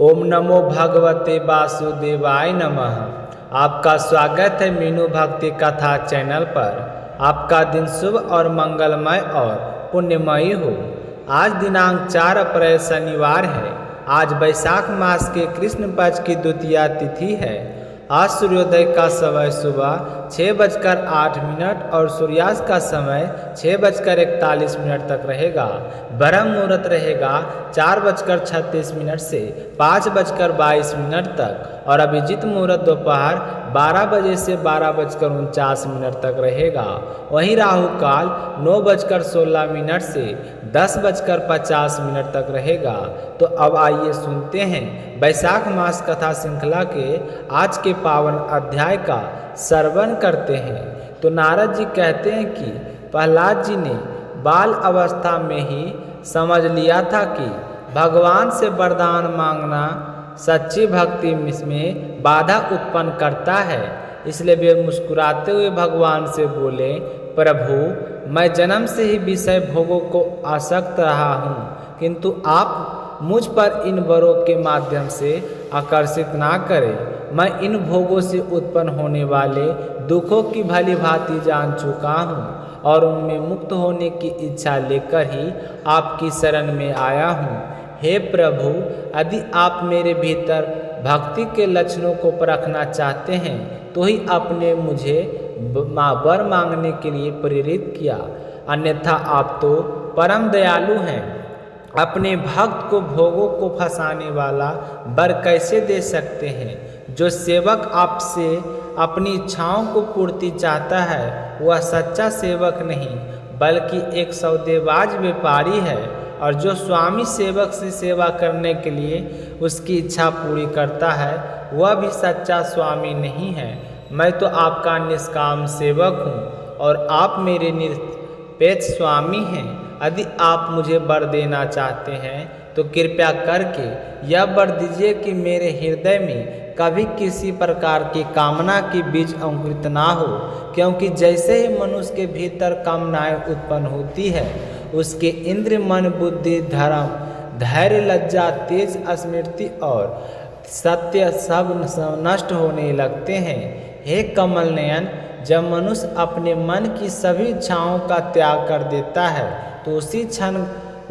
ओम नमो भगवते वासुदेवाय नमः। आपका स्वागत है मीनू भक्ति कथा चैनल पर। आपका दिन शुभ और मंगलमय और पुण्यमयी हो। आज दिनांक 4 अप्रैल शनिवार है। आज वैशाख मास के कृष्ण पक्ष की द्वितीया तिथि है। आज सूर्योदय का समय सुबह 6:08 और सूर्यास्त का समय 6:41 तक रहेगा। ब्रह्म मुहूर्त रहेगा 4:36 से 5:22 तक और अभिजीत मुहूर्त दोपहर 12 बजे से 12:49 तक रहेगा। वहीं राहु काल 9:16 से 10:50 तक रहेगा। तो अब आइए सुनते हैं वैशाख मास कथा श्रृंखला के आज के पावन अध्याय का श्रवण करते हैं। तो नारद जी कहते हैं कि प्रहलाद जी ने बाल अवस्था में ही समझ लिया था कि भगवान से वरदान मांगना सच्ची भक्ति में बाधा उत्पन्न करता है। इसलिए वे मुस्कुराते हुए भगवान से बोले, प्रभु, मैं जन्म से ही विषय भोगों को आसक्त रहा हूँ, किंतु आप मुझ पर इन वरों के माध्यम से आकर्षित ना करें। मैं इन भोगों से उत्पन्न होने वाले दुखों की भली भांति जान चुका हूँ और उनमें मुक्त होने की इच्छा लेकर ही आपकी शरण में आया हूँ। हे प्रभु, यदि आप मेरे भीतर भक्ति के लक्षणों को परखना चाहते हैं तो ही आपने मुझे वर मांगने के लिए प्रेरित किया, अन्यथा आप तो परम दयालु हैं। अपने भक्त को भोगों को फंसाने वाला वर कैसे दे सकते हैं? जो सेवक आपसे अपनी इच्छाओं को पूर्ति चाहता है वह सच्चा सेवक नहीं बल्कि एक सौदेबाज व्यापारी है, और जो स्वामी सेवक से सेवा करने के लिए उसकी इच्छा पूरी करता है वह भी सच्चा स्वामी नहीं है। मैं तो आपका निष्काम सेवक हूँ और आप मेरे निरपेक्ष स्वामी हैं। यदि आप मुझे वर देना चाहते हैं तो कृपया करके यह वर दीजिए कि मेरे हृदय में कभी किसी प्रकार की कामना की बीज अंकुरित ना हो, क्योंकि जैसे ही मनुष्य के भीतर कामनाएं उत्पन्न होती है उसके इंद्र, मन, बुद्धि, धर्म, धैर्य, लज्जा, तेज, स्मृति और सत्य सब नष्ट होने लगते हैं। हे कमल नयन, जब मनुष्य अपने मन की सभी इच्छाओं का त्याग कर देता है तो उसी क्षण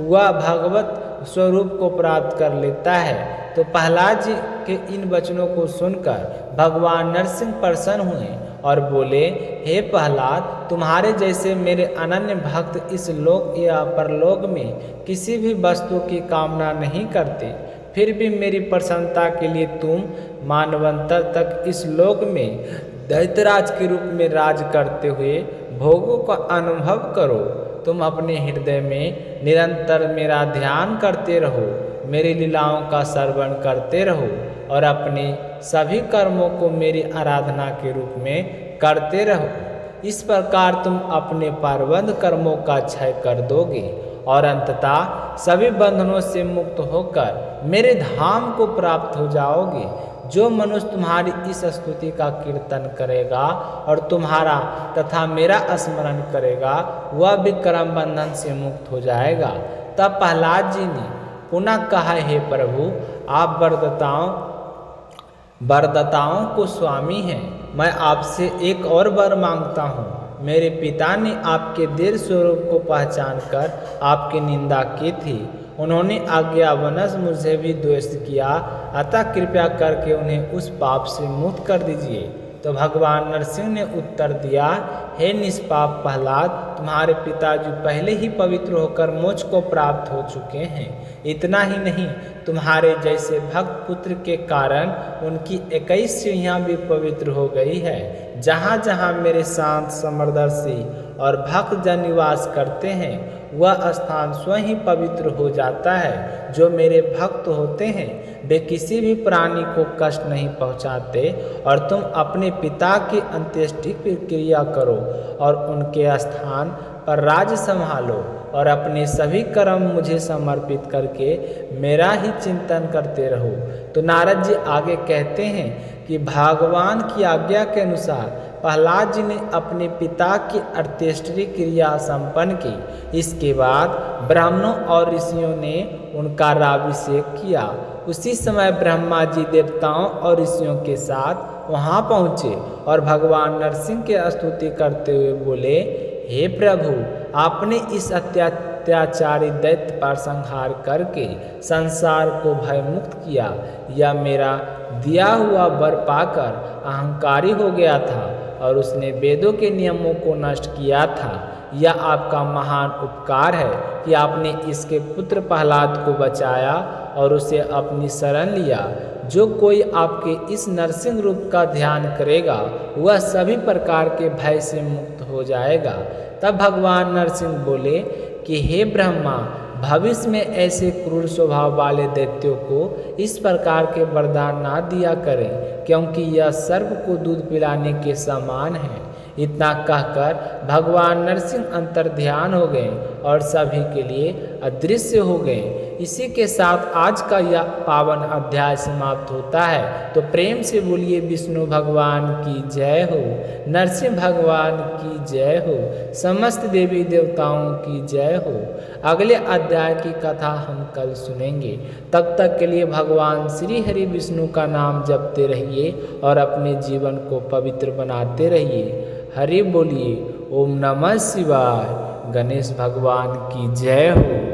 वह भगवत स्वरूप को प्राप्त कर लेता है। तो प्रहलाद जी के इन वचनों को सुनकर भगवान नरसिंह प्रसन्न हुए और बोले, हे प्रहलाद, तुम्हारे जैसे मेरे अनन्य भक्त इस लोक या परलोक में किसी भी वस्तु की कामना नहीं करते, फिर भी मेरी प्रसन्नता के लिए तुम मानवंतर तक इस लोक में दैत्यराज के रूप में राज करते हुए भोगों का अनुभव करो। तुम अपने हृदय में निरंतर मेरा ध्यान करते रहो, मेरी लीलाओं का श्रवण करते रहो और अपने सभी कर्मों को मेरी आराधना के रूप में करते रहो। इस प्रकार तुम अपने पारबंध कर्मों का क्षय कर दोगे और अंततः सभी बंधनों से मुक्त होकर मेरे धाम को प्राप्त हो जाओगे। जो मनुष्य तुम्हारी इस स्तुति का कीर्तन करेगा और तुम्हारा तथा मेरा स्मरण करेगा वह भी कर्म बंधन से मुक्त हो जाएगा। तब प्रहलाद जी ने पुनः कहा, हे प्रभु, आप वरदाताओं को स्वामी हैं। मैं आपसे एक और वर मांगता हूँ। मेरे पिता ने आपके दिव्य स्वरूप को पहचानकर आपकी निंदा की थी। उन्होंने आज्ञावश मुझे भी द्वेष किया, अतः कृपया करके उन्हें उस पाप से मुक्त कर दीजिए। तो भगवान नरसिंह ने उत्तर दिया, हे निष्पाप प्रहलाद, तुम्हारे पिताजी पहले ही पवित्र होकर मोक्ष को प्राप्त हो चुके हैं। इतना ही नहीं, तुम्हारे जैसे भक्त पुत्र के कारण उनकी 21 सीढ़ियाँ भी पवित्र हो गई है। जहाँ जहाँ मेरे शांत, समदर्शी और भक्त जन निवास करते हैं वह स्थान स्वयं ही पवित्र हो जाता है। जो मेरे भक्त होते हैं वे किसी भी प्राणी को कष्ट नहीं पहुँचाते। और तुम अपने पिता की अंत्येष्टि क्रिया करो और उनके स्थान पर राज्य संभालो और अपने सभी कर्म मुझे समर्पित करके मेरा ही चिंतन करते रहो। तो नारद जी आगे कहते हैं कि भगवान की आज्ञा के अनुसार प्रहलाद जी ने अपने पिता की अंत्येष्टि क्रिया संपन्न की। इसके बाद ब्राह्मणों और ऋषियों ने उनका राज्याभिषेक किया उसी समय ब्रह्मा जी देवताओं और ऋषियों के साथ वहां पहुँचे और भगवान नरसिंह की स्तुति करते हुए बोले, हे प्रभु, आपने इस अत्याचारी दैत्य पर संहार करके संसार को भयमुक्त किया। यह मेरा दिया हुआ वर पाकर अहंकारी हो गया था और उसने वेदों के नियमों को नष्ट किया था। यह आपका महान उपकार है कि आपने इसके पुत्र प्रहलाद को बचाया और उसे अपनी शरण लिया। जो कोई आपके इस नरसिंह रूप का ध्यान करेगा वह सभी प्रकार के भय से मुक्त हो जाएगा। तब भगवान नरसिंह बोले कि हे ब्रह्मा, भविष्य में ऐसे क्रूर स्वभाव वाले दैत्यों को इस प्रकार के वरदान ना दिया करें, क्योंकि यह सर्प को दूध पिलाने के समान है। इतना कहकर भगवान नरसिंह अंतर ध्यान हो गए और सभी के लिए अदृश्य हो गए। इसी के साथ आज का यह पावन अध्याय समाप्त होता है। तो प्रेम से बोलिए विष्णु भगवान की जय हो, नरसिंह भगवान की जय हो, समस्त देवी देवताओं की जय हो। अगले अध्याय की कथा हम कल सुनेंगे। तब तक के लिए भगवान श्री हरि विष्णु का नाम जपते रहिए और अपने जीवन को पवित्र बनाते रहिए। हरि बोलिए। ओम नमः शिवाय। गणेश भगवान की जय हो।